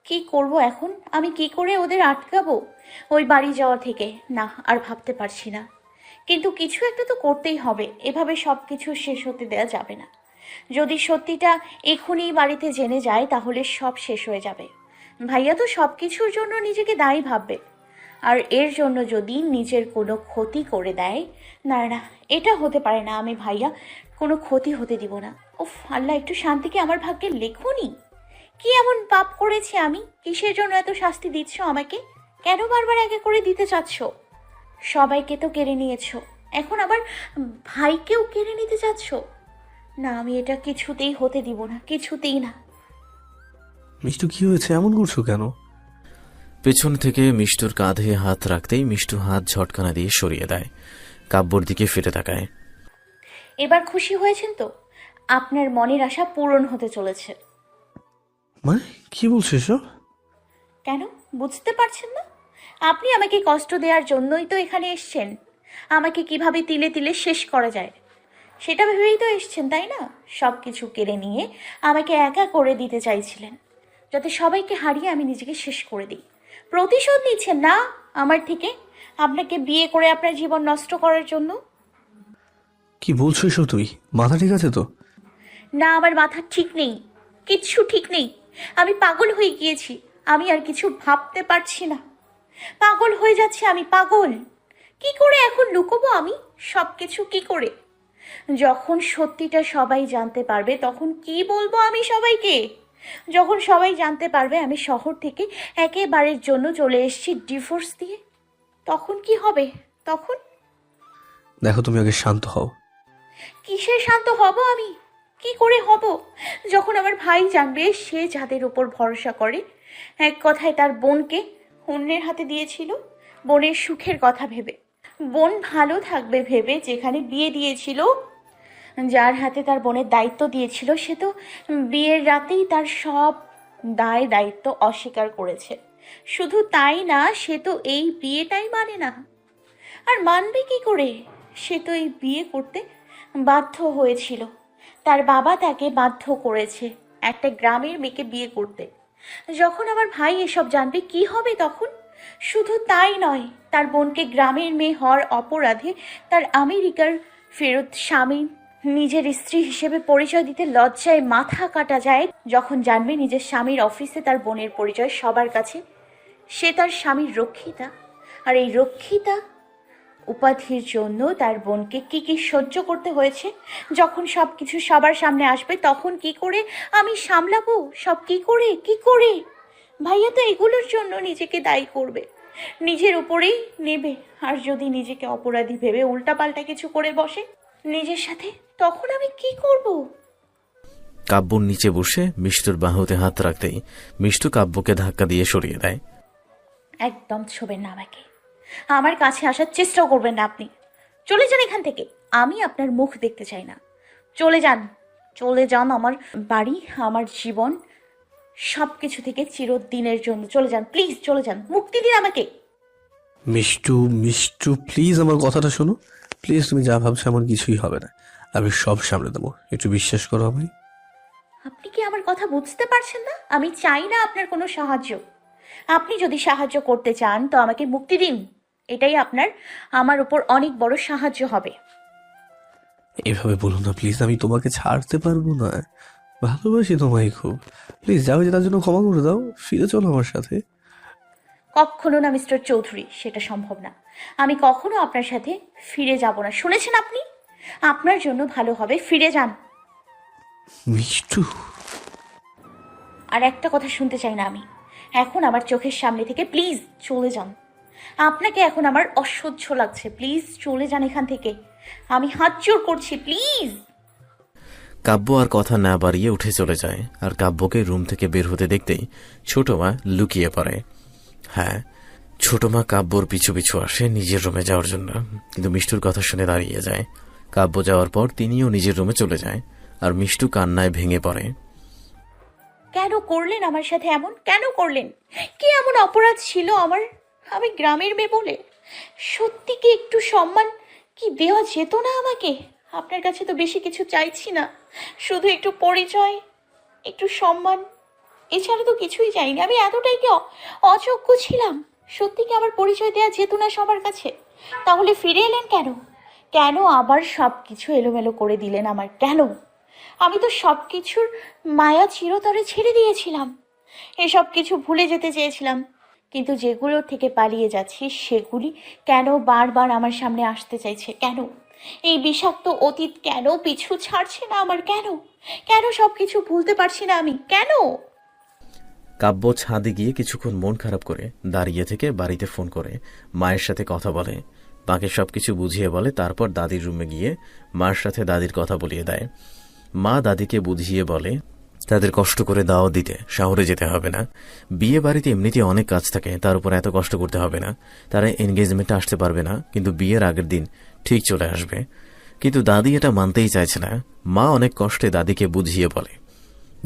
কি করব এখন? আমি কি করে ওদের আটকাবো ওই বাড়ি যাওয়া থেকে? না, আর ভাবতে পারছি না। কিন্তু কিছু একটা তো করতেই হবে, এভাবে সব কিছু শেষ হতে দেওয়া যাবে না। যদি সত্যিটা এখনই বাড়িতে জেনে যায় তাহলে সব শেষ হয়ে যাবে। ভাইয়া তো সব কিছুর জন্য নিজেকে দায়ী ভাববে, আর এর জন্য যদি নিজের কোনো ক্ষতি করে দেয়, না না, এটা হতে পারে না। আমি ভাইয়া কোনো ক্ষতি হতে দিব না। উফ আল্লাহ, একটু শান্তিকে আমার ভাগ্যে লেখুনি। কি এমন পাপ করেছি আমি? কিসের জন্য এত শাস্তি দিচ্ছ আমাকে? কেন বারবার একে করে দিতে চাচ্ছ? সবাইকে তো কেড়ে নিয়েছো, এখন আবার ভাইকেও কেড়ে নিতে চাচ্ছ? না, আমি এটা কিছুতেই হতে দিব না, কিছুতেই না। মিষ্টু, কি হয়েছে? এমন করছো কেন? পেছন থেকে মিষ্টুর কাঁধে হাত রাখতেই মিষ্টু হাত ঝটকানা দিয়ে সরিয়ে দেয়। কাব্যর দিকে ফিরে তাকায়। এবার খুশি হয়েছেন তো? আপনার মনের আশা পূরণ হতে চলেছে। মানে কি বলছো এসব? কেন বুঝতে পারছেন না? আপনি আমাকে কষ্ট দেওয়ার জন্যই তো এখানে এসছেন। আমাকে কিভাবে তিলে তিলে শেষ করা যায় সেটা ভেবেই তো এসছেন, তাই না? সব কিছু কেড়ে নিয়ে আমাকে একা করে দিতে চাইছিলেন, যাতে সবাইকে হারিয়ে আমি নিজেকে শেষ করে দিই। প্রতিশোধ নিচ্ছেন না আমার থেকে, আপনাকে বিয়ে করে আপনার জীবন নষ্ট করার জন্য। কি বলছো এসব তুমি? মাথা ঠিক আছে তো? না, আমার মাথা ঠিক নেই, কিচ্ছু ঠিক নেই। আমি পাগল হয়ে গিয়েছি, আমি আর কিছু ভাবতে পারছি না। পাগল হয়ে যাচ্ছে আমি, পাগল। কি করে এখন লুকোবো আমি সব কিছু? কি করে? যখন সত্যিটা সবাই জানতে পারবে তখন কি বলবো আমি সবাইকে? যখন সবাই জানতে পারবে আমি শহর থেকে একেবারের জন্য চলে এসেছি ডিভোর্স দিয়ে, তখন কি হবে? তখন দেখো, তুমি আগে শান্ত হও। কিসের শান্ত হব আমি? কি করে হব? যখন আমার ভাই জানবে সে যাদের উপর ভরসা করে, এক কথায় তার বোনকে অন্যের হাতে দিয়েছিল, বোনের সুখের কথা ভেবে, বোন ভালো থাকবে ভেবে যেখানে বিয়ে দিয়েছিল, যার হাতে তার বোনের দায়িত্ব দিয়েছিল, সে তো বিয়ের রাতেই তার সব দায় দায়িত্ব অস্বীকার করেছে। শুধু তাই না, সে তো এই বিয়েটাই মানে না। আর মানবে কি করে? সে তো এই বিয়ে করতে বাধ্য হয়েছিল, তার বাবা তাকে বাধ্য করেছে একটা গ্রামের মেয়েকে বিয়ে করতে। যখন আমার ভাই এসব জানবে কি হবে তখন? শুধু তাই নয়, তার বোনকে গ্রামের মেয়ে হওয়ার অপরাধে তার আমেরিকার ফেরত স্বামী নিজের স্ত্রী হিসেবে পরিচয় দিতে লজ্জায় মাথা কাটা যায় যখন জানবে নিজের স্বামীর অফিসে তার বোনের পরিচয় সবার কাছে সে তার স্বামীর রক্ষিতা। আর এই রক্ষিতা উপাধির জন্য তার বোনকে কি কি সহ্য করতে হয়েছে, যখন সব কিছু সবার সামনে আসবে তখন কি করে আমি সামলাবো সব? কি করে, কি করে? ভাইয়া তো এগুলোর জন্য নিজেকে দায়ী করবে, নিজের উপরেই নেবে। আর যদি নিজেকে অপরাধী ভেবে উল্টাপাল্টা কিছু করে বসে নিজের সাথে, তখন আমি কি করব? কাব্যর নিচে বসে মিষ্টুর বাহুতে হাত রাখতেই মিষ্টু কাব্যকে ধাক্কা দিয়ে সরিয়ে দেয়। একদম ছোবেন না আমাকে, আমার কাছে আসার চেষ্টাও করবেন না আপনি। চলে যান এখান থেকে, আমি আপনার মুখ দেখতে চাই না। চলে যান, চলে যান আমার বাড়ি, আমার জীবন, সব কিছু থেকে চিরদিনের জন্য চলে যান। প্লিজ চলে যান, মুক্তি দিন আমাকে। মিষ্টু, মিষ্টু, প্লিজ আমার কথাটা শোনো। প্লিজ, তুমি যা ভাবছো এমন কিছুই হবে না। আমি সব সামলে দেবো, একটু বিশ্বাস করো আমায়। আপনি কি আমার কথা বুঝতে পারছেন না? আমি চাই না আপনার কোনো সাহায্য। আপনি যদি সাহায্য করতে চান তো আমাকে মুক্তি দিন, এটাই আপনার আমার উপর অনেক বড় সাহায্য হবে। এভাবে বলো না প্লিজ, আমি তোমাকে ছাড়তে পারবো না। ভালোবাসি তোমায় খুব। প্লিজ যাও, যে তার জন্য ক্ষমা করে দাও, ফিরে চলো আমার সাথে। কখনো না মিস্টার চৌধুরী, সেটা সম্ভব না। আমি কখনো আপনার সাথে ফিরে যাব না, শুনেছেন আপনি? আপনার জন্য ভালো হবে ফিরে যান। মিষ্টু, আর একটা কথা শুনতে চাই না আমি এখন আমার চোখের সামনে থেকে। প্লিজ চলে যান, আপনাকে এখন আমার অসহ্য লাগছে। প্লিজ চলে যান এখান থেকে, আমি হাত জোড় করছি, প্লিজ। কাব্য আর কথা না বাড়িয়ে উঠে চলে যায়, আর কাব্যকে রুম থেকে বের হতে দেখতেই ছোট মা লুকিয়ে পড়ে। হ্যাঁ, ছোট মা কাব্যর পিছু পিছু আসে নিজের রুমে যাওয়ার জন্য, কিন্তু মিষ্টুর কথা শুনে দাঁড়িয়ে যায়। কাব্য যাওয়ার পর তিনিও নিজের রুমে চলে যায়, আর মিষ্টু কান্নায় ভেঙে পড়ে। কেন করলেন আমার সাথে এমন? কেন করলেন? কি এমন অপরাধ ছিল আমার? আমি গ্রামের মেয়ে বলে সত্যি কি একটু সম্মান কি দেওয়া যেত না আমাকে? আপনার কাছে তো বেশি কিছু চাইছি না, শুধু একটু পরিচয়, একটু সম্মান, এছাড়া তো কিছুই চাইনি। আমি এতটাই কি অযোগ্য ছিলাম? সত্যি কি আমার পরিচয় দেওয়া যেত না সবার কাছে? তাহলে ফিরে এলেন কেন? কেন আবার সব কিছু এলোমেলো করে দিলেন আমার? কেন? আমি তো সব কিছুর মায়া চিরতরে ছেড়ে দিয়েছিলাম। এসব কিছু ভুলে যেতে চেয়েছিলাম, কিন্তু যেগুলোর থেকে পালিয়ে যাচ্ছি সেগুলি কেন বারবার আমার সামনে আসতে চাইছে? কেন এই বিষাক্ত অতীত কেন পিছু ছাড়ছে না আমার? কেন কেন সব কিছু ভুলতে পারছি না আমি? কেন? কাব্য ছাদে গিয়ে কিছুক্ষণ মন খারাপ করে দাঁড়িয়ে থেকে বাড়িতে ফোন করে মায়ের সাথে কথা বলে, বাকি সবকিছু বুঝিয়ে বলে। তারপর দাদির রুমে গিয়ে মার সাথে দাদির কথা বলিয়ে দেয়। মা দাদিকে বুঝিয়ে বলে তাদের কষ্ট করে দাওয়াত দিতে শহরে যেতে হবে না, বিয়ে বাড়িতে এমনিতেই অনেক কাজ থাকে, তার উপর এত কষ্ট করতে হবে না। তারা এনগেজমেন্টে আসতে পারবে না, কিন্তু বিয়ের আগের দিন ঠিক চলে আসবে। কিন্তু দাদি এটা মানতেই চাইছে না। মা অনেক কষ্টে দাদিকে বুঝিয়ে বলে,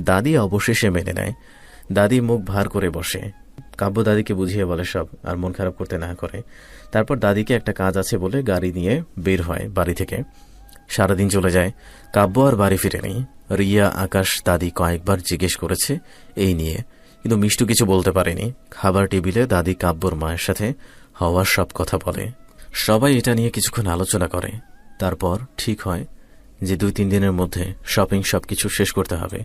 দাদি অবশেষে মেনে নেয়। দাদি মুখ ভার করে বসে। কাব্য দাদিকে বুঝিয়ে বলে সব, আর মন খারাপ করতে না করে। তারপর দাদিকে একটা কাজ আছে বলে গাড়ি নিয়ে বের হয় বাড়ি থেকে। সারাদিন চলে যায়, কাব্য আর বাড়ি ফিরেনি। রিয়া, আকাশ, দাদি কয়েকবার জিজ্ঞেস করেছে এই নিয়ে, কিন্তু মিষ্টু কিছু বলতে পারেনি। খাবার টেবিলে দাদি কাব্যর মায়ের সাথে হওয়ার সব কথা বলে। সবাই এটা নিয়ে কিছুক্ষণ আলোচনা করে। তারপর ঠিক হয় যে 2-3 দিনের মধ্যে শপিং সবকিছু শেষ করতে হবে।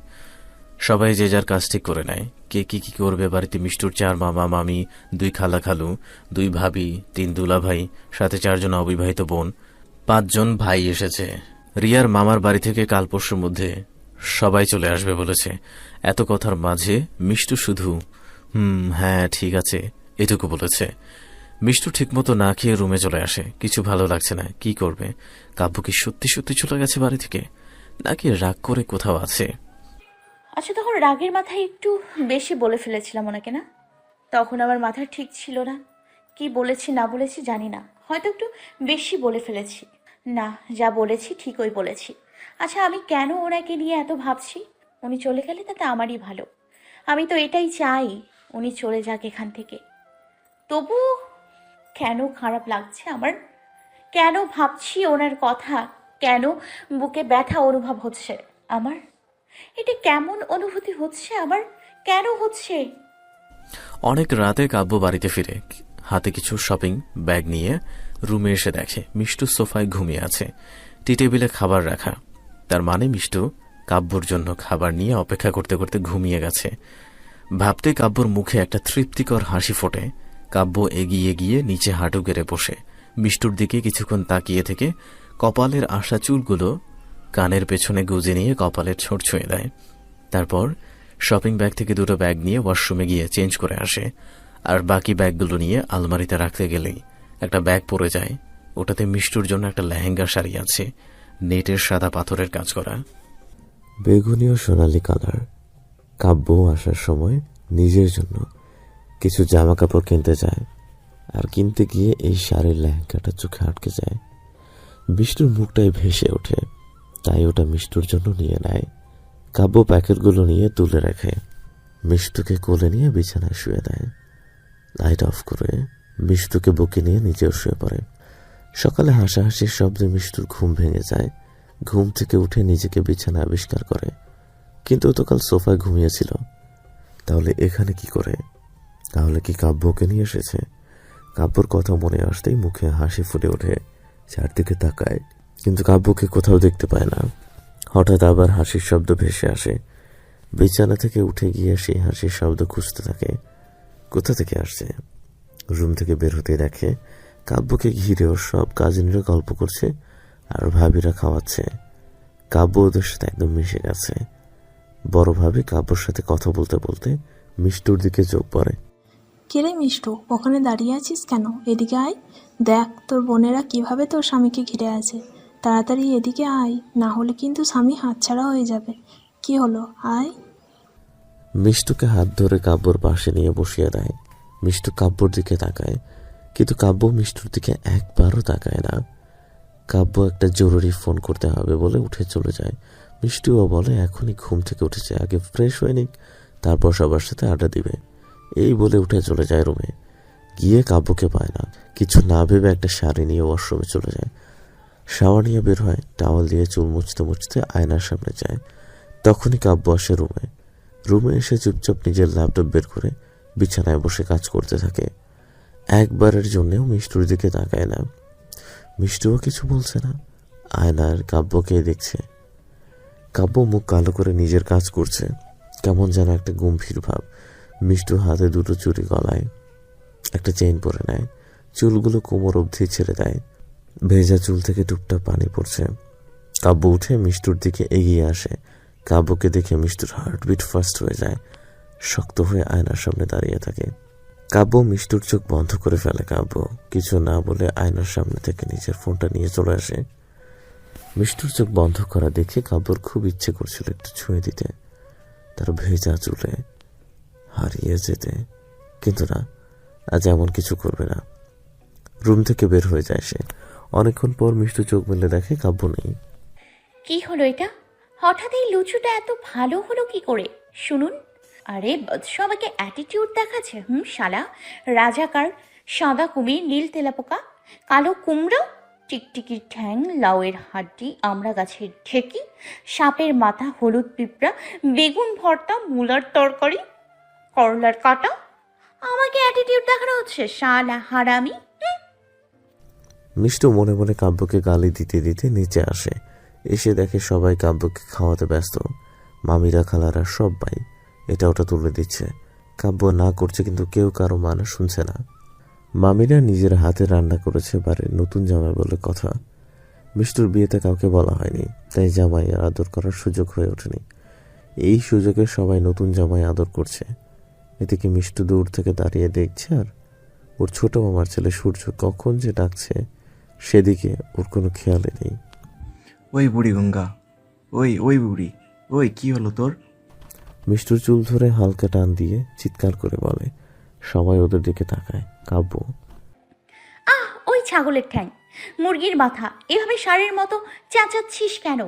সবাই যে যার কাজ ঠিক করে নেয়, কে কি কি করবে। বাড়িতে মিষ্টুর 4 মামা মামি, 2 খালা খালু, 2 ভাবি, 3 দুলাভাই, সাথে 4 জন অবিবাহিত বোন, 5 জন ভাই এসেছে। রিয়ার মামার বাড়ি থেকে কাল পরশুর মধ্যে সবাই চলে আসবে বলেছে। এত কথার মাঝে মিষ্টু শুধু হ্যাঁ ঠিক আছে এটুকু বলেছে। মিষ্টু ঠিকমতো না খেয়ে রুমে চলে আসে। কিছু ভালো লাগছে না, কি করবে? কাব্য কি সত্যি সত্যি চলে গেছে বাড়ি থেকে, নাকি রাগ করে কোথাও আছে? আচ্ছা, তখন রাগের মাথায় একটু বেশি বলে ফেলেছিলাম ওনাকে, না? তখন আমার মাথা ঠিক ছিল না। কি বলেছি না বলেছি জানি না, হয়তো একটু বেশি বলে ফেলেছি। না, যা বলেছি ঠিকই বলেছি। আচ্ছা, আমি কেন ওনাকে নিয়ে এত ভাবছি? উনি চলে গেলে তাতে আমারই ভালো। আমি তো এটাই চাই, উনি চলে যাক এখান থেকে। তবু কেন খারাপ লাগছে আমার? কেন ভাবছি ওনার কথা? কেন বুকে ব্যথা অনুভব হচ্ছে আমার? এটা কেমন অনুভূতি হচ্ছে আমার? কেন হচ্ছে? অনেক রাতে কাব্য বাড়িতে ফিরে হাতে কিছু শপিং ব্যাগ নিয়ে রুমে এসে দেখে মিষ্টু সোফায় ঘুমিয়ে আছে, টি টেবিলে খাবার রাখা। তার মানে মিষ্টু কাব্যর জন্য খাবার নিয়ে অপেক্ষা করতে করতে ঘুমিয়ে গেছে। ভাবতে কাব্যর মুখে একটা তৃপ্তিকর হাসি ফোটে। কাব্য এগিয়ে গিয়ে নিচে হাঁটু গেড়ে বসে মিষ্টুর দিকে কিছুক্ষণ তাকিয়ে থেকে কপালের আশা চুলগুলো কানের পেছনে গুজে নিয়ে কপালের ছোট ছুঁয়ে দেয়। তারপর শপিং ব্যাগ থেকে 2টো ব্যাগ নিয়ে ওয়াশরুমে গিয়ে চেঞ্জ করে আসে। আর বাকি ব্যাগগুলো নিয়ে আলমারিতে রাখতে গেলেই একটা ব্যাগ পড়ে যায়। ওটাতে মিষ্টুর জন্য একটা লেহেঙ্গা শাড়ি আছে, নেটের সাদা পাথরের কাজ করা। বেগুনি ও সোনালি কালার। কাব্য আসার সময় নিজের জন্য কিছু জামা কাপড় কিনতে যায়, আর কিনতে গিয়ে এই শাড়ির লেহেঙ্গাটা চোখে আটকে যায়। মিষ্টুর মুখটাই ভেসে ওঠে, তাই ওটা মিষ্টুর জন্য নিয়ে নেয়। কাব্য প্যাকেটগুলো নিয়ে তুলে রাখে, মিষ্টুকে কোলে নিয়ে বিছানায় শুয়ে দেয়। লাইট অফ করে মিষ্টুকে বুকে নিয়ে নিজেও শুয়ে পড়ে। সকালে হাসাহাসির শব্দে মিষ্টুর ঘুম ভেঙে যায়। ঘুম থেকে উঠে নিজেকে বিছানায় আবিষ্কার করে, কিন্তু ও তো কাল সোফায় ঘুমিয়েছিল। তাহলে এখানে কি করে? তাহলে কি কাব্যকে নিয়ে এসেছে? কাব্যর কথা মনে আসতেই মুখে হাসি ফুটে ওঠে। চারদিকে তাকায়, কিন্তু কাব্যকে কোথাও দেখতে পায় না। হঠাৎ আবার হাসির শব্দ ভেসে আসে। বিছানা থেকে উঠে গিয়ে সেই হাসির শব্দ খুঁজতে থাকে। কোথা থেকে আসছে? রুম থেকে বের হতে দেখে কাব্যকে ঘিরে ওর সব কাজিনরা গল্প করছে আর ভাবিরা খাওয়াচ্ছে। কাব্য ওদের সাথে একদম মিশে গেছে। বড় ভাবি কাব্যর সাথে কথা বলতে বলতে মিষ্টুর দিকে চোখ পড়ে। কিরে মিষ্টু, ওখানে দাঁড়িয়ে আছিস কেন? এদিকে আয়, দেখ তোর বোনেরা কিভাবে তোর স্বামীকে ঘিরে আছে। তাড়াতাড়ি এদিকে আয়, না হলে কিন্তু স্বামী হাতছাড়া হয়ে যাবে। কি হলো, আয়। মিষ্টুকে হাত ধরে কাব্যর পাশে নিয়ে বসিয়ে দেয়। মিষ্টু কাব্যর দিকে তাকায়, কিন্তু কাব্য মিষ্টুর দিকে একবারও তাকায় না। কাব্য একটা জরুরি ফোন করতে হবে বলে উঠে চলে যায়। মিষ্টুও বলে এখনই ঘুম থেকে উঠেছে, আগে ফ্রেশ হয়ে নিক, তারপর সবার সাথে আড্ডা দিবে। এই বলে উঠে চলে যায় রুমে। গিয়ে কাব্যকে পায় না। কিছু না ভেবে একটা শাড়ি নিয়ে ওয়াশরুমে চলে যায়। শাওয়ার নিয়ে বের হয়, টাওয়াল দিয়ে চুল মুছতে মুছতে আয়নার সামনে যায়। তখনই কাব্য আসে রুমে। রুমে এসে চুপচাপ নিজের ল্যাপটপ বের করে বিছানায় বসে কাজ করতে থাকে। একবারের জন্যেও মিষ্টুর দিকে তাকায় না। মিষ্টুও কিছু বলছে না, আয়নার কাব্যকে দেখছে। কাব্য মুখ কালো করে নিজের কাজ করছে, কেমন যেন একটা গম্ভীর ভাব। মিষ্টুর হাতে দুটো চুড়ি গলায়, একটা চেইন পরে নেয়, চুলগুলো কোমর অবধি ছেড়ে দেয়। ভেজা চুল থেকে টুপটাপ পানি পড়ছে। কাব্য উঠে মিষ্টুর দিকে এগিয়ে আসে। কাব্যকে দেখে মিষ্টুর হার্টবিট ফাস্ট হয়ে যায়, শক্ত হয়ে আয়নার সামনে দাঁড়িয়ে থাকে। কাব্য মিষ্টুর চোখ বন্ধ করে ফেলে। কাব্য কিছু না বলে আয়নার সামনে থেকে নিজের ফোনটা নিয়ে চলে আসে। মিষ্টুর চোখ বন্ধ করা দেখে কাব্যর খুব ইচ্ছে করছিল একটু ছুঁয়ে দিতে, তার ভেজা চুলে হারিয়ে যেতে, কিন্তু না, আজ এমন কিছু করবে না। রুম থেকে বের হয়ে যায় সে। অনেকক্ষণ পর মিষ্টু চোখ মেলে দেখে কাব্য নেই। কি হলো এটা? হঠাৎ এই লুচুটা এত ভালো হলো কি করে শুনুন? আরে বৎস আমাকে অ্যাটিটিউড দেখাচ্ছে। শালা রাজাকার, সাদা কুমির, নীল তেলাপোকা, কালো কুমড়ো, টিকটিকির ঠ্যাং, লাউয়ের হাড্ডি, আমড়া গাছের ঢেকি, সাপের মাথা, হলুদ পিঁপড়া, বেগুন ভর্তা, মূলার তরকারি, করলার কাটা, আমাকে অ্যাটিটিউড দেখানো হচ্ছে। শালা হারামি। মিষ্টু মনে মনে কাব্যকে গালি দিতে দিতে নিচে আসে। এসে দেখে সবাই কাব্যকে খাওয়াতে ব্যস্ত। মামিরা, খালারা সবাই এটা ওটা তুলে দিচ্ছে। কাব্য না করছে, কিন্তু কেউ কারো মানা শুনছে না। মামিরা নিজের হাতে রান্না করেছে বাড়ির নতুন জামাই বলে কথা। মিষ্টুর বিয়েতে কাউকে বলা হয়নি, তাই জামাই আর আদর করার সুযোগ হয়ে ওঠেনি। এই সুযোগে সবাই নতুন জামাই আদর করছে। এদিকে মিষ্টু দূর থেকে দাঁড়িয়ে দেখছে, আর ওর ছোট মামার ছেলে সূর্য কখন যে ডাকছে সেদিকে ওর কোনো খেয়ালই নেই। ওই বুড়ি গঙ্গা, ওই বুড়ি, ওই কি হলো তোর? মিষ্টুর চুল ধরে হালকা টান দিয়ে চিৎকার করে বলে। সবাই ওদের দিকে তাকায়। কাব্য, ওই ছাগলের ঠ্যাং, মুরগির মাথা, এভাবে ষাঁড়ের মতো চেঁচাচ্ছিস কেন?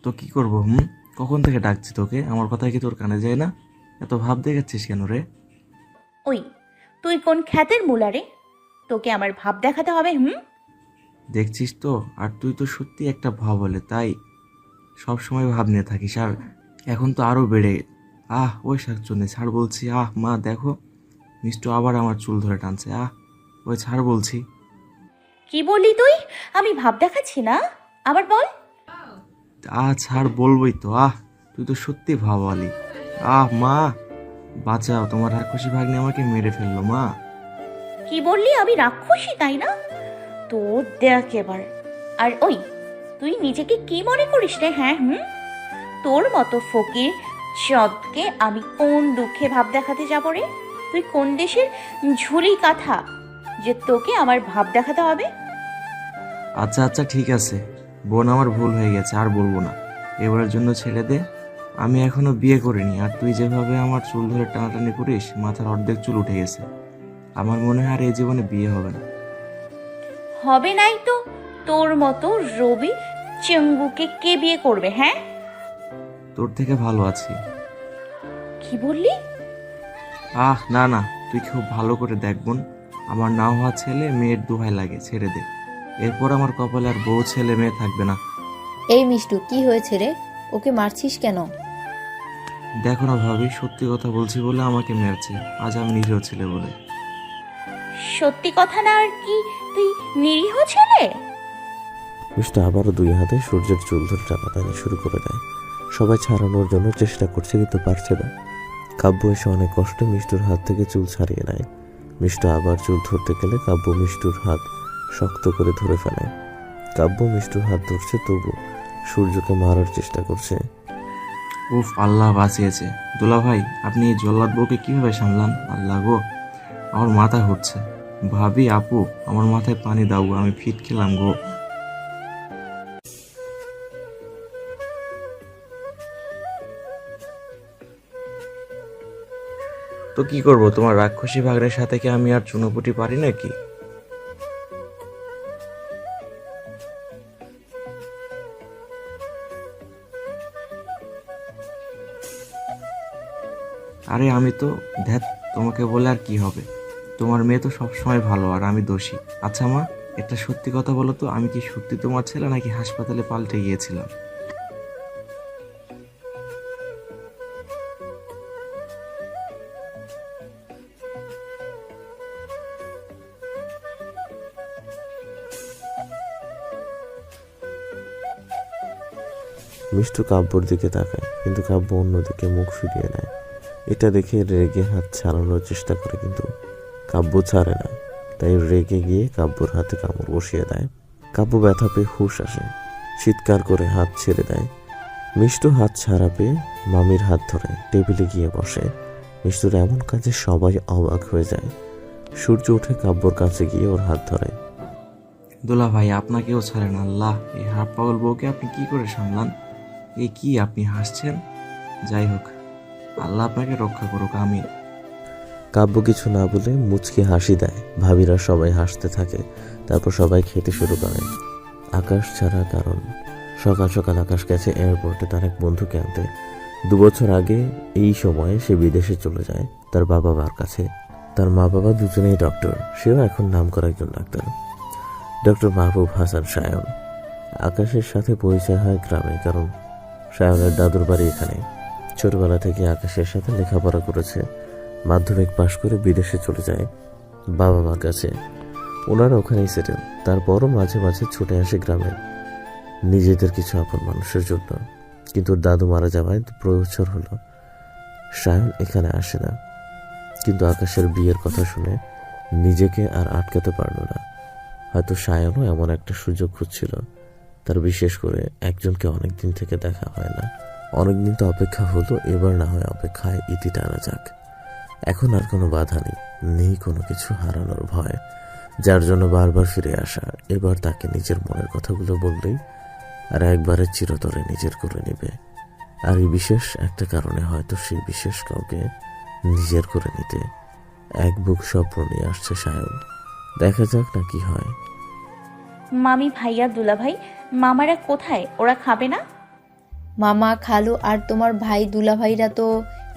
তো কি করবো? কখন থেকে ডাকছি তোকে? আমার কথা কি তোর কানে যায় না? এত ভাব দেখাচ্ছিস কেন রে? ওই তুই কোন খ্যাতের মুলারে? তোকে আমার ভাব দেখাতে হবে? দেখছিস তো, আর তুই তো সত্যি একটা ভাব বলে, তাই সব সময় ভাব নিয়ে থাকিস। আর এখন তো আরো বেড়ে। ওই শাকচুন্নি, ছাড় বলছি। মা দেখো, মিষ্টু আবার আমার চুল ধরে টানছে। ওই ছাড় বলছি। কি বললি তুই? আমি ভাব দেখাচ্ছি না, আবার বল। ছাড় বলবই তো। তুই তো সত্যি ভাবওয়ালি। মা বাঁচাও, তোমার রাক্ষসী ভাগ্নে আমাকে মেরে ফেললো মা। কি বললি? আমি রাক্ষসী, তাই না? তোর দেখ এবার। আর ওই তুই নিজেকে কি মনে করিস রে? হ্যাঁ, তোর মতো ফকির চদকে আমি কোন দুঃখে ভাব দেখাতে যাব রে? তুই কোন দেশের ঝুলি কাঁথা যে তোকে আমার ভাব দেখাতে হবে? আচ্ছা ঠিক আছে বোন, আমার ভুল হয়ে গেছে, আর বলবো না। এবারের জন্য ছেড়ে দে। আমি এখনো বিয়ে করিনি, আর তুই যেভাবে আমার চুল ধরে টানাটানি করিস, মাথার অর্ধেক চুল উঠে গেছে। আমার মনে হয় আর এই জীবনে বিয়ে হবে না। হবে নাই তো তোর মতো রবি চেঙ্গুকে কে বিয়ে করবে? হ্যাঁ, তোর থেকে ভালো আছি। কি বললি? না, তুই খুব ভালো করে দেখ বোন, আমার না হওয়া ছেলে মেয়ের দোহাই লাগে, ছেড়ে দে। এরপর আমার কপালে আর বউ ছেলে মেয়ে থাকবে না। এই মিষ্টু, কি হয়েছে রে? ওকে মারছিস কেন? দেখো না ভাবি, সত্যি কথা বলছি বলে আমাকে মেরেছে, আজ আমি নিরীহ ছেলে বলে। সত্যি কথা না আর কি তুই নিরীহ ছেলে? মিষ্টু আবারও দুই হাতে সূর্যের চুল ধরে টানাটানি শুরু করে দেয়। সবাই ছাড়ানোর জন্য চেষ্টা করছে, কিন্তু পারছে না। কাব্য এসে অনেক কষ্টে মিষ্টুর হাত থেকে চুল ছাড়িয়ে নেয়। মিষ্টু আবার চুল ধরতে গেলে কাব্য মিষ্টুর হাত শক্ত করে ধরে ফেলে। কাব্য মিষ্টুর হাত ধরছে, তবু সূর্যকে মারার চেষ্টা করছে। উফ, আল্লাহ বাঁচিয়েছে। দুলা ভাই, আপনি এই জল্লাদ বউকে কিভাবে সামলান? আল্লাহ গো, আমার মাথা ঘুরছে। ভাবি, আপু, আমার মাথায় পানি দাও, আমি ফিট খেলাম গো। তো কি করব, তোমার রাক্ষসী ভাগ্নের সাথে কি আমি আর চুনোপুটি পারি নাকি? আরে আমি তো ধ্যাত, তোমাকে বলে আর কি হবে? তোমার মেয়ে তো সবসময় ভালো, আর আমি দোষী। আচ্ছা মা, একটা সত্যি কথা বলো তো, আমি কি সত্যি তোমার ছেলে নাকি হাসপাতালে পাল্টে গিয়েছিলাম? মিষ্টু কাব্যর দিকে তাকায়, কিন্তু কাব্য অন্যদিকে মুখ ফিরিয়ে নেয়। এটা দেখে রেগে হাত ছাড়ানোর চেষ্টা করে, কিন্তু কাব্য ছাড়ে না। তাই রেগে গিয়ে কাব্যর হাতে কামড় বসিয়ে দেয়। কাব্য ব্যথা পেয়ে হুঁশ আসে, চিৎকার করে হাত ছেড়ে দেয়। মিষ্টু হাত ছাড়া পেয়ে মামির হাত ধরে টেবিলে গিয়ে বসে। মিষ্টুর এমন কাজে সবাই অবাক হয়ে যায়। সূর্য উঠে কাব্যর কাছে গিয়ে ওর হাত ধরে। দোলা ভাই, আপনাকেও ছাড়েন আল্লাহ। এই হাফ পাগল বউকে আপনি কি করে সামলান? এ কি আপনি হাসছেন? যাই হোক, আল্লাহ আপনাকে রক্ষা করুক, আমিন। কাব্য কিছু না বলে মুচকি হাসি দেয়। ভাবিরা সবাই হাসতে থাকে। তারপর সবাই খেতে শুরু করে। আকাশ ছাড়া, কারণ সকাল সকাল আকাশ গেছে এয়ারপোর্টে তার এক বন্ধুকে আনতে। 2 বছর আগে এই সময়ে সে বিদেশে চলে যায় তার বাবা মার কাছে। তার মা বাবা দুজনেই ডক্টর, সেও এখন নামকরা একজন ডাক্তার, ডক্টর মাহবুব হাসান সায়ন। আকাশের সাথে পরিচয় হয় গ্রামে, কারণ সায়নের দাদুর বাড়ি এখানে। ছোটবেলা থেকে আকাশের সাথে লেখাপড়া করেছে। মাধ্যমিক পাশ করে বিদেশে চলে যায় বাবা মার কাছে। ওনারা ওখানেই সেটেল। তারপরও মাঝে মাঝে ছুটে আসে গ্রামে নিজেদের কিছু আপন মানুষের জন্য। কিন্তু দাদু মারা যাওয়ায় 2 বছর হলো সায়ন এখানে আসে না। কিন্তু আকাশের বিয়ের কথা শুনে নিজেকে আর আটকাতে পারল না। হয়তো সায়নও এমন একটা সুযোগ খুঁজছিল। তার বিশেষ করে একজনকে অনেকদিন থেকে দেখা হয় না। অনেকদিন তো অপেক্ষা হলো, এবার না হয় অপেক্ষায় ইতি টানা যাক। এখন আর কোনো বাধা নেই, নেই কোনো কিছু হারানোর ভয়। যার জন্য বারবার ফিরে আসা, এবার তাকে নিজের মনের কথাগুলো বললেই আর একবারে চিরতরে নিজের করে নেবে। আর এই বিশেষ একটা কারণে হয়তো সেই বিশেষ কাউকে নিজের করে নিতে এক বুক স্বপ্ন নিয়ে আসছে সায়ন। দেখা যাক না কি হয়। মামি, ভাইয়া, দুলাভাই, মামারা কোথায়? ওরা খাবে না? মামা, খালু আর তোমার ভাই দুলাভাইরা তো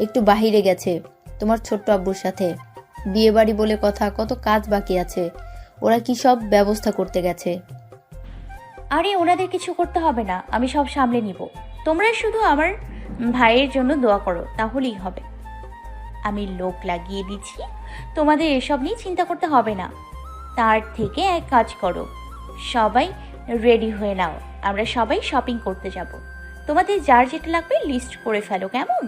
একটু বাহিরে গেছে তোমার ছোট্ট আব্বুর সাথে। বিয়ে বাড়ি বলে কথা, কত কাজ বাকি আছে। ওরা কি সব ব্যবস্থা করতে গেছে। আরে ওনাদের কিছু করতে হবে না, আমি সব সামলে নিব। তোমরা শুধু আমার ভাইয়ের জন্য দোয়া করো, তাহলেই হবে। আমি লোক লাগিয়ে দিচ্ছি, তোমাদের এসব নিয়ে চিন্তা করতে হবে না। তার থেকে এক কাজ করো, সবাই রেডি হয়ে নাও, আমরা সবাই শপিং করতে যাব। তোমাদের যার যেটা লাগবে লিস্ট করে ফেলো, কেমন?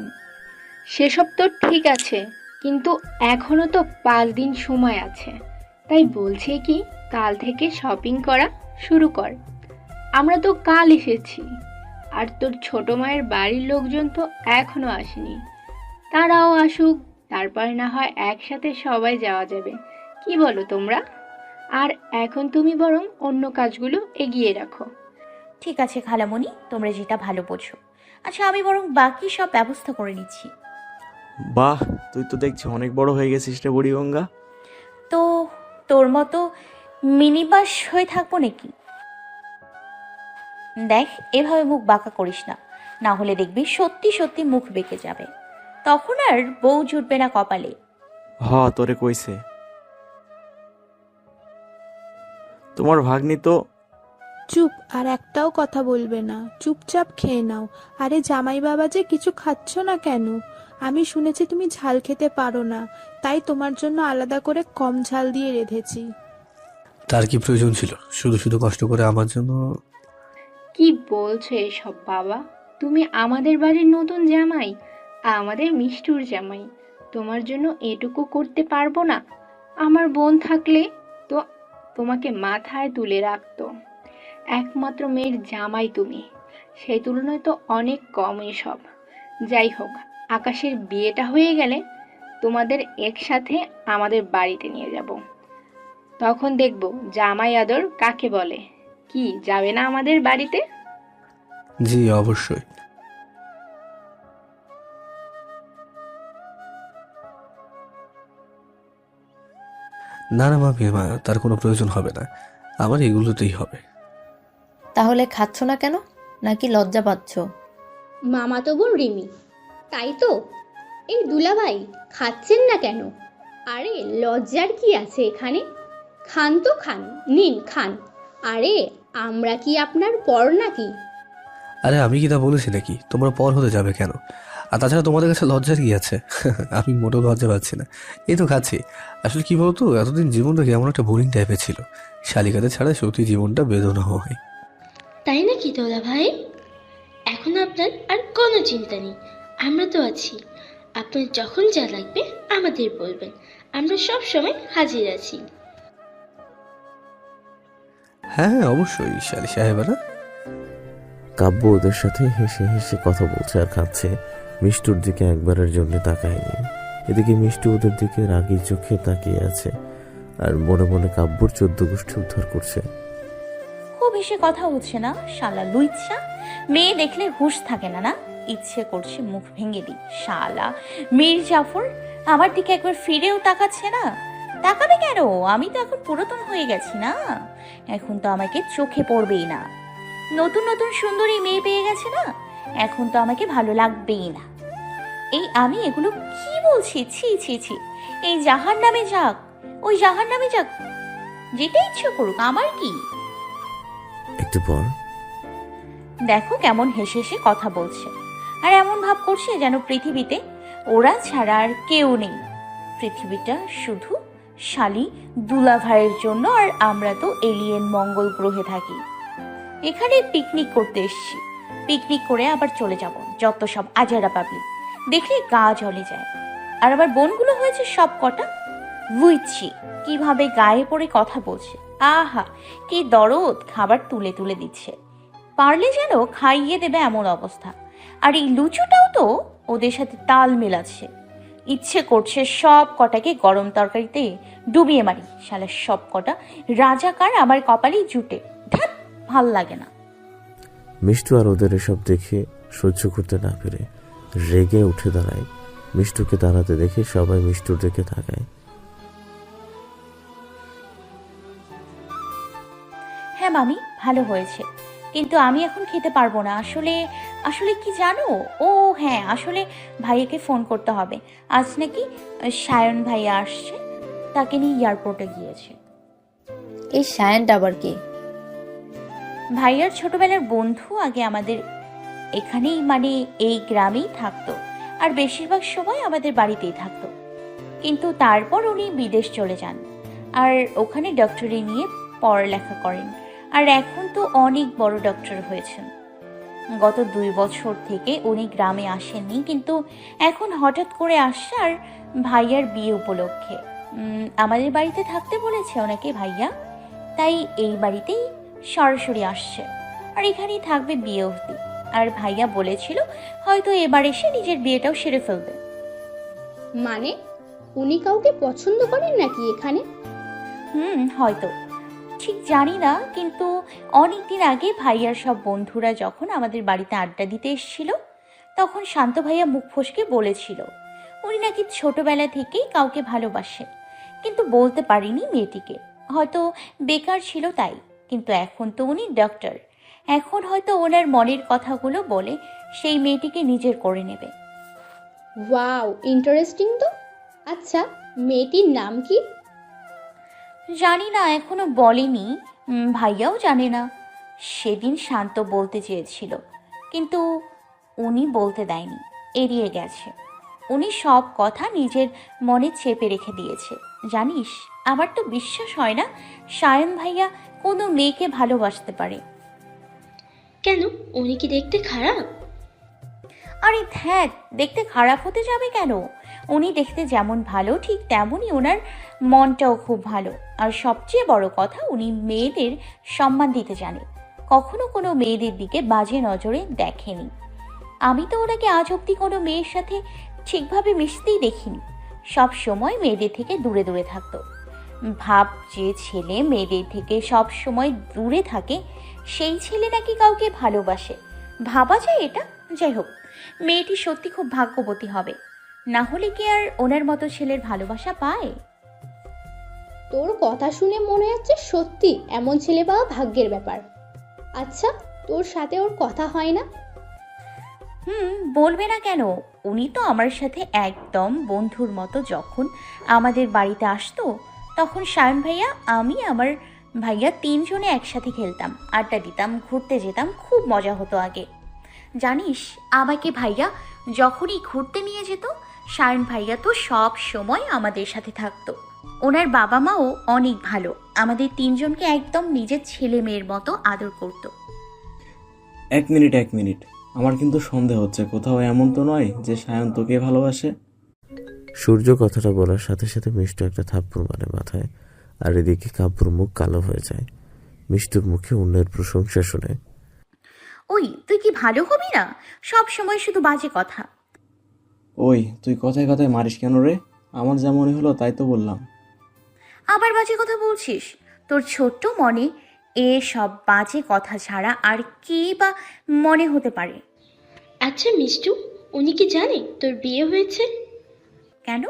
সেসব তো ঠিক আছে, কিন্তু এখনো তো 5 দিন সময় আছে। তাই বলছে কি, কাল থেকে শপিং করা শুরু কর। আমরা তো কাল এসেছি, আর তোর ছোট মায়ের বাড়ির লোকজন তো এখনো আসেনি। তারাও আসুক, তারপর না হয় একসাথে সবাই যাওয়া যাবে। কি বলো তোমরা? আর এখন তুমি বরং অন্য কাজগুলো এগিয়ে রাখো। ঠিক আছে খালামণি, তোমরা যেটা ভালো বোঝো। আচ্ছা, আমি বরং বাকি সব ব্যবস্থা করে নিচ্ছি। বাহ, তুই তো দেখছি অনেক বড় হয়ে গেছিস রে বুড়িগঙ্গা। তো তোর মতো মিনি বাস হয়ে থাকবো নাকি? দেখ, এভাবে মুখ বাঁকা করিস না, না হলে দেখবি সত্যি সত্যি মুখ বেঁকে যাবে। তখন আর বউ জুটবে না কপালে। তোরে কইছে তোমার ভাগ্নি তো। চুপ, আর একটাও কথা বলবে না, চুপচাপ খেয়ে নাও। আরে জামাই বাবা যে, কিছু খাচ্ছ না কেন? আমি শুনেছি তুমি ঝাল খেতে পারো না, তাই তোমার জন্য আলাদা করে কম ঝাল দিয়ে রেঁধেছি। তার কি প্রয়োজন ছিল শুধু শুধু কষ্ট করে আমার জন্য? কি বলছো এসব বাবা? তুমি আমাদের বাড়ির নতুন জামাই, আমাদের মিষ্টুর জামাই। তোমার জন্য এটুকু করতে পারবো না? আমার বোন থাকলে তো তোমাকে মাথায় তুলে রাখতো। একমাত্র মেয়ের জামাই তুমি, সেই তুলনায় তো অনেক কম এসব। যাই হোক, আকাশের বিয়েটা হয়ে গেলে তোমাদের একসাথে আমাদের বাড়িতে নিয়ে যাব। তখন দেখবো জামাই আদর কাকে বলে। কি, যাবে না আমাদের বাড়িতে? জি অবশ্যই। না না মামি, তার কোনো প্রয়োজন হবে না, আমার এগুলোতেই হবে। তাহলে খাচ্ছ না কেন? নাকি লজ্জা পাচ্ছ? মামাতো বোন রিমি, তাই তো? এই দুলাভাই, খাচ্ছেন না কেন? আরে লজ্জার কি আছে এখানে? খান তো খান, নিন খান। আরে আমরা কি আপনার পর নাকি? আরে আমি কি তা বলেছি নাকি? তোমরা পর হতে যাবে কেন? আর তাছাড়া তোমাদের কাছে লজ্জার কি আছে? আমি মোটেও লজ্জা পাচ্ছি না, এই তো খাচ্ছি। আসলে কি বলতো, এতদিন জীবনটা কেমন একটা বোরিং টাইপের ছিল। শালিকাদের ছাড়া সত্যি জীবনটা বেদনা হয়। তাই নাকি দুলাভাই? এখন এখন আপনার আর কোনো চিন্তা নেই, আমরা তো আছি। আপনার যখন যা লাগবে আমাদের বলবেন, আমরা সব সময় হাজির আছি। হ্যাঁ অবশ্যই শালি সাহেবারা। কাব্য ওদের সাথে হেসে হেসে কথা বলছে আর খাচ্ছে। মিষ্টুর দিকে একবারের জন্য তাকায়নি। এদিকে মিষ্টু ওদের দিকে রাগী চোখে তাকিয়ে আছে আর মনে মনে কাব্যর 14 গোষ্ঠী উদ্ধার করছে। খুব এসে কথা হচ্ছে না শালা লুইচ্ছা। মেয়ে দেখলে হুঁশ থাকে না না, ইচ্ছে করছে মুখ ভেঙে দিই। শালা মীর জাফর আমার দিকে একবার ফিরেও তাকাচ্ছে না। তাকাবে কেন? আমি তো এখন পুরাতন হয়ে গেছি না, এখন তো আমাকে চোখে পড়বেই না। নতুন নতুন সুন্দরী মেয়ে পেয়ে গেছে না, এখন তো আমাকে ভালো লাগবেই না। এই আমি এগুলো কি বলছি? ছি ছি ছি। এই জাহার নামে যাক, ওই জাহার নামে যাক, যেটা ইচ্ছে করুক, আমার কি? একটু পর দেখো কেমন হেসে হেসে কথা বলছে, আর এমন ভাব করছে যেন পৃথিবীতে ওরা ছাড়া আর কেউ নেই। পৃথিবীটা শুধু শালি দুলাভাইয়ের জন্য, আর আমরা তো এলিয়েন মঙ্গল গ্রহে থাকি। এখানে পিকনিক করতে এসছি, পিকনিক করে আবার চলে যাব। যত সব আজারা পাবলিক দেখলে গা জ্বলে যায়। আর আবার বোনগুলো হয়েছে সব কটা। বুঝছি কিভাবে গায়ে পড়ে কথা বলছে। আহা কি দরদ, খাবার তুলে তুলে দিচ্ছে, পারলে যেন খাইয়ে দেবে এমন অবস্থা। আর এই লুচুটাও তো ওদের সাথে তাল মেলাচ্ছে। ইচ্ছে করছে সব কটাকে গরম তরকারিতে ডুবিয়ে মারি। শালা সব কটা রাজাকার আমার কপালেই জুটে। ধ্যাৎ, ভাল লাগে না। মিষ্টু আর ওদের এসব দেখে সহ্য করতে না পেরে রেগে উঠে দাঁড়ায়। মিষ্টুকে দাঁড়াতে দেখে সবাই মিষ্টুর দিকে তাকায়। হ্যাঁ মামি, ভালো হয়েছে, কিন্তু আমি এখন খেতে পারবো না। আসলে আসলে কি জানো, ও হ্যাঁ, আসলে ভাইয়াকে ফোন করতে হবে। আজ নাকি সায়ন ভাইয়া আসছে, তাকে নিয়ে এয়ারপোর্টে গিয়েছে। এই সায়নটা আবার কে? ভাইয়ার ছোটবেলার বন্ধু, আগে আমাদের এখানেই মানে এই গ্রামেই থাকতো, আর বেশিরভাগ সময় আমাদের বাড়িতেই থাকতো। কিন্তু তারপর উনি বিদেশ চলে যান, আর ওখানে ডক্টরি নিয়ে পড়ালেখা করেন, আর এখন তো অনেক বড় ডক্টর হয়েছেন। গত 2 বছর থেকে উনি গ্রামে আসেননি, কিন্তু এখন হঠাৎ করে আসছে, আর ভাইয়ার বিয়ে উপলক্ষে আমাদের বাড়িতে থাকতে বলেছে ওনাকে ভাইয়া। তাই এই বাড়িতেই সরাসরি আসছে, আর এখানেই থাকবে বিয়ে অবধি। আর ভাইয়া বলেছিল হয়তো এবার এসে নিজের বিয়েটাও সেরে ফেলবে। মানে উনি কাউকে পছন্দ করেন নাকি এখানে? হয়তো, ঠিক জানি না, কিন্তু অনেকদিন আগে ভাইয়ার সব বন্ধুরা যখন আমাদের বাড়িতে আড্ডা দিতে এসেছিল, তখন শান্ত ভাইয়া মুখ ফসকে বলেছিল উনি নাকি ছোটবেলা থেকেই কাউকে ভালোবাসে, কিন্তু বলতে পারিনি মেয়েটিকে। হয়তো বেকার ছিল তাই, কিন্তু এখন তো উনি ডক্টর, এখন হয়তো ওনার মনের কথাগুলো বলে সেই মেয়েটিকে নিজের করে নেবে। ওয়াও, ইন্টারেস্টিং তো। আচ্ছা, মেয়েটির নাম কি? জানি না, এখনো বলেনি, ভাইয়াও জানে না। সেদিন শান্ত বলতে চেয়েছিল, কিন্তু উনি বলতে দেয়নি, এড়িয়ে গেছে। উনি সব কথা নিজের মনে চেপে রেখে দিয়েছে। জানিস, আমার তো বিশ্বাস হয় না সায়ন ভাইয়া কোনো মেয়েকে ভালোবাসতে পারে। কেন, উনি কি দেখতে খারাপ? আরে ধ্যাত, দেখতে খারাপ হতে যাবে কেন? উনি দেখতে যেমন ভালো, ঠিক তেমনই ওনার মনটাও খুব ভালো। আর সবচেয়ে বড় কথা, উনি মেয়েদের সম্মান দিতে জানে, কখনো কোনো মেয়েদের দিকে বাজে নজরে দেখেনি। আমি তো ওনাকে আজ অব্দি কোনো মেয়ের সাথে ঠিকভাবে মিশতেই দেখিনি, সব সময় মেয়েদের থেকে দূরে দূরে থাকতো। ভাব, যে ছেলে মেয়েদের থেকে সব সময় দূরে থাকে সেই ছেলে নাকি কাউকে ভালোবাসে। ভাবা যায় এটা? যাই হোক, মেয়েটি সত্যি খুব ভাগ্যবতী হবে, না হলে কি আর ওনার মতো ছেলের ভালোবাসা পায়? তোর কথা শুনে মনে হচ্ছে সত্যি এমন ছেলে পাওয়া ভাগ্যের ব্যাপার। আচ্ছা, তোর সাথে ওর কথা হয় না? বলবে না কেন? উনি তো আমার সাথে একদম বন্ধুর মতো। যখন আমাদের বাড়িতে আসতো তখন সায়ন ভাইয়া, আমি, আমার ভাইয়া 3 জনে একসাথে খেলতাম, আড্ডা দিতাম, ঘুরতে যেতাম, খুব মজা হতো আগে। জানিস, আমাকে ভাইয়া যখনই ঘুরতে নিয়ে যেত, সায়ন ভাইয়া তো সব সময় আমাদের সাথে থাকতো। ওনার বাবা মাও অনেক ভালো, আমাদের 3 জনকে একদম নিজের ছেলে মেয়ের মতো আদর করতো। এক মিনিট, আমার কিন্তু সন্দেহ হচ্ছে, কোথাও এমন তো নয় যে সায়ন তোকে ভালোবাসে। সূর্য কথাটা বলার সাথে সাথে মিষ্টু একটা থাপ্পড় মারে মাথায়, আর এদিকে কাব্যর মুখ কালো হয়ে যায় মিষ্টুর মুখে অন্যের প্রশংসা শুনে। ওই তুই কি ভালো হবি না? সব সময় শুধু বাজে কথা। ওই তুই কথায় কথায় মারিস কেন রে? আমার যা মনে হলো তাই তো বললাম। আবার বাজে কথা বলছিস? তোর ছোট্ট মনে এ সব বাজে কথা ছাড়া আর কি বা মনে হতে পারে? আচ্ছা মিষ্টু, উনি কি জানে তোর বিয়ে হয়েছে? কেন?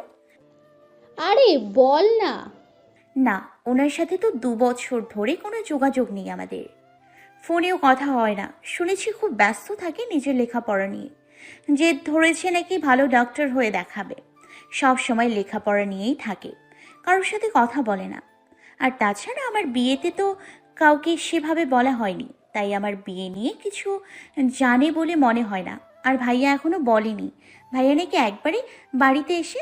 আরে বল না। না, ওনার সাথে তো 2 বছর ধরে কোনো যোগাযোগ নেই আমাদের। ফোনেও কথা হয় না। শুনেছি খুব ব্যস্ত থাকে নিজের লেখাপড়া নিয়ে। জেদ ধরেছে নাকি ভালো ডাক্তার হয়ে দেখাবে। সব সময় লেখাপড়া নিয়েই থাকে, কারোর সাথে কথা বলে না। আর তাছাড়া আমার বিয়েতে তো কাউকে সেভাবে বলা হয়নি, তাই আমার বিয়ে নিয়ে কিছু জানে বলে মনে হয় না। আর ভাইয়া এখনো বলেনি। ভাইয়া নাকি একবারে বাড়িতে এসে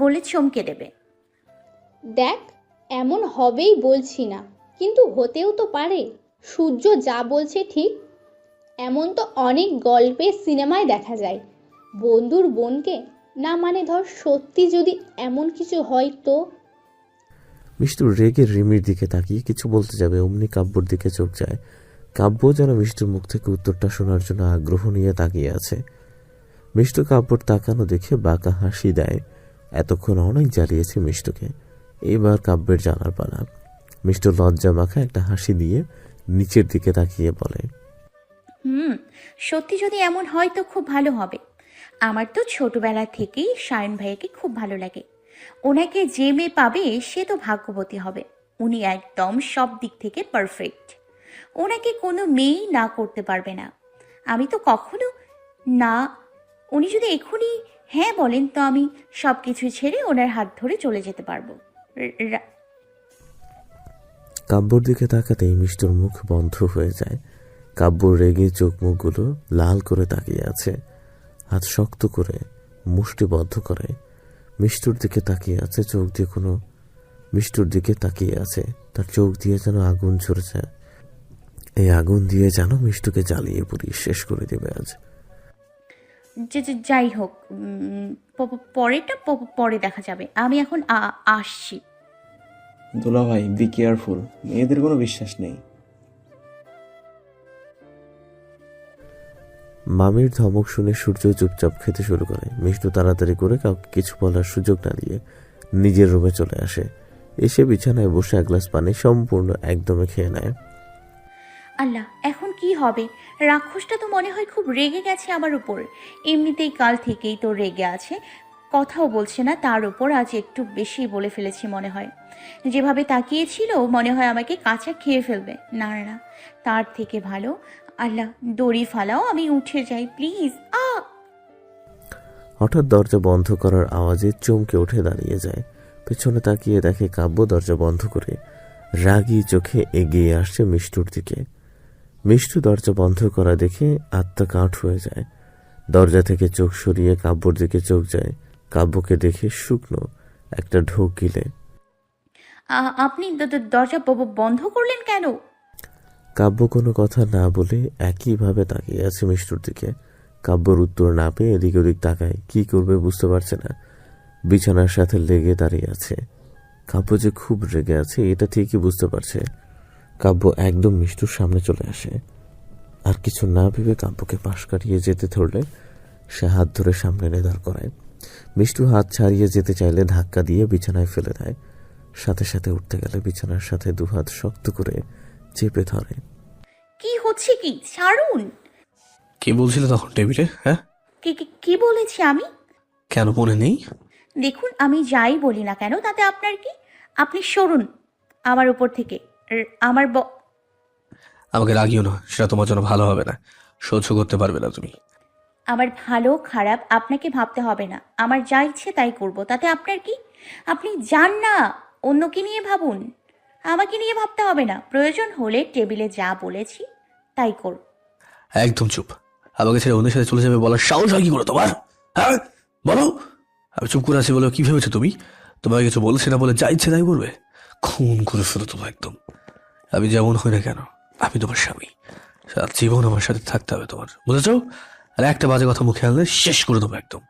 বলে চমকে দেবে। দেখ, এমন হবেই বলছি না, কিন্তু হতেও তো পারে। সূর্য যা বলছে ঠিক। এমন তো অনেক গল্পে সিনেমায় দেখা যায়। বন্ধুর বোনকে না, মানে ধর সত্যি যদি এমন কিছু হয় তো। মিষ্টু রেগে রিমির দিকে তাকিয়ে কিছু বলতে যাবে, অমনি কাব্যর দিকে চোখ যায়। কাব্য যেন মিষ্টুর মুখ থেকে উত্তরটা শোনার জন্য আগ্রহ নিয়ে তাকিয়ে আছে। মিষ্টু কাব্যর তাকানো দেখে বাঁকা হাসি দেয়। এতক্ষণ অনেক জ্বালিয়েছে মিষ্টুকে, এবার কাব্যের জানার পালা। মিষ্টু লজ্জা মাখা একটা হাসি দিয়ে নিচের দিকে তাকিয়ে বলে, সত্যি যদি এমন হয় তো খুব ভালো হবে। আমার তো ছোটবেলা থেকেই সায়ন ভাইয়াকে খুব ভালো লাগে। ওনাকে যে মেয়ে পাবে সে তো ভাগ্যবতী হবে। উনি একদম সব দিক থেকে পারফেক্ট। ওনাকে কোনো মেয়েই না করতে পারবে না। আমি তো কখনো না। উনি যদি এখনই হ্যাঁ বলেন তো আমি সব কিছু ছেড়ে ওনার হাত ধরে চলে যেতে পারবো। কাব্যর দিকে তাকাতেই মিষ্টুর মুখ বন্ধ হয়ে যায়। কাব্য রেগে চোখ মুখগুলো লাল করে তাকিয়ে আছে, হাত শক্ত করে মুষ্টিবদ্ধ করে মিষ্টুর দিকে তাকিয়ে আছে। চোখ দিয়ে কোনো মিষ্টুর দিকে তাকিয়ে আছে, তার চোখ দিয়ে যেন আগুন ঝরছে। এই আগুন দিয়ে যেন মিষ্টুকে জ্বালিয়ে পুড়িয়ে শেষ করে দেবে আজ। যাই হোক, পরেরটা পরে দেখা যাবে। আমি এখন আসছি। দুলা ভাই, বি কেয়ারফুল, মেয়েদের কোনো বিশ্বাস নেই। মামির ধমক শুনে সূর্য চুপচাপ খেতে শুরু করে। মিষ্টু তাড়াতাড়ি করে কাউকে কিছু বলার সুযোগ না দিয়ে নিজের রুমে চলে আসে। এসে বিছানায় বসে এক গ্লাস পানি সম্পূর্ণ একদমে খেয়ে নেয়। আল্লাহ, এখন কি হবে? রাক্ষসটা তো মনে হয় খুব রেগে গেছে আমার উপর। এমনিতেই কাল থেকেই তো রেগে আছে, কথাও বলছে না। তার উপর আজ একটু বেশি বলে ফেলেছি মনে হয়। যেভাবে তাকিয়েছিল মনে হয় আমাকে কাঁচা খেয়ে ফেলবে। না না, তার থেকে ভালো আল্লাহ দড়ি ফালাও, আমি উঠে যাই প্লিজ। হঠাৎ দরজা বন্ধ করার আওয়াজে চমকে উঠে দাঁড়িয়ে যায়। পেছনে তাকিয়ে দেখে কাব্য দরজা বন্ধ করে রাগী চোখে এগিয়ে আসছে মিষ্টুর দিকে। মিষ্টু দরজা বন্ধ করা দেখে আত্মা কাঠ হয়ে যায়। দরজা থেকে চোখ সরিয়ে কাব্যর দিকে চোখ যায়। কাব্যকে দেখে শুকনো একটা ঢোক গিলে। আপনি দরজা বন্ধ করলেন কেন? কাব্য কোনো কথা না বলে একইভাবে তাকিয়ে আছে মিষ্টুর দিকে। কাব্যর উত্তর না পেয়ে এদিক ওদিক তাকায়, কি করবে বুঝতে পারছে না। বিছানার সাথে লেগে দাঁড়িয়ে আছে। কাব্য যে খুব রেগে আছে এটা ঠিকই বুঝতে পারছে। কাব্য একদম মিষ্টুর সামনে চলে আসে। আর কিছু না ভেবে কাব্যকে পাশ কাটিয়ে যেতে ধরলে সে হাত ধরে সামনে এনে দাঁড় করায়। মিষ্টু হাত ছাড়িয়ে যেতে চাইলে ধাক্কা দিয়ে বিছানায় ফেলে দেয়। সাথে সাথে উঠতে গেলে বিছানার সাথে দুহাত শক্ত করে চেপে ধরে। কি হচ্ছে কি? ছাড়ুন। কি বলছিলে তখন টেবিলে? হ্যাঁ, কি বলেছি আমি? কেন মনে নেই? দেখুন, আমি যাই বলি না কেন তাতে আপনার কি? আপনি সরুন আমার উপর থেকে। আমার আমাকে রাগিও না, সেটা তোমার জন্য ভালো হবে না। সহ্য করতে পারবে না তুমি। আমার ভালো খারাপ আপনাকে ভাবতে হবে না। আমার যা ইচ্ছে তাই করব, তাতে আপনার কি? আপনি যান না, অন্যকে নিয়ে ভাবুন। আমাকে নিয়ে ভাবতে হবে না। প্রয়োজন হলে টেবিলে যা বলেছি তাই করুন। একদম চুপ। আমাকে ছেড়ে অন্যের সাথে চলে যাবে বলার সাহস হয় কি করে তোমার? হ্যাঁ বলো। আমি চুপ করে আছি বলে কি ভেবেছো তুমি? তোমাকে কিছু বলছে না বলে যা ইচ্ছে তাই করবে? খুন করে ফেলো তোমার একদম। আমি যেমন হই না কেন, আমি তোমার স্বামী। সারা জীবন আমার সাথে থাকতে হবে তোমার, বুঝেছো? আর একটা বাজে কথা মুখে আনলে শেষ করে দেবো একদম।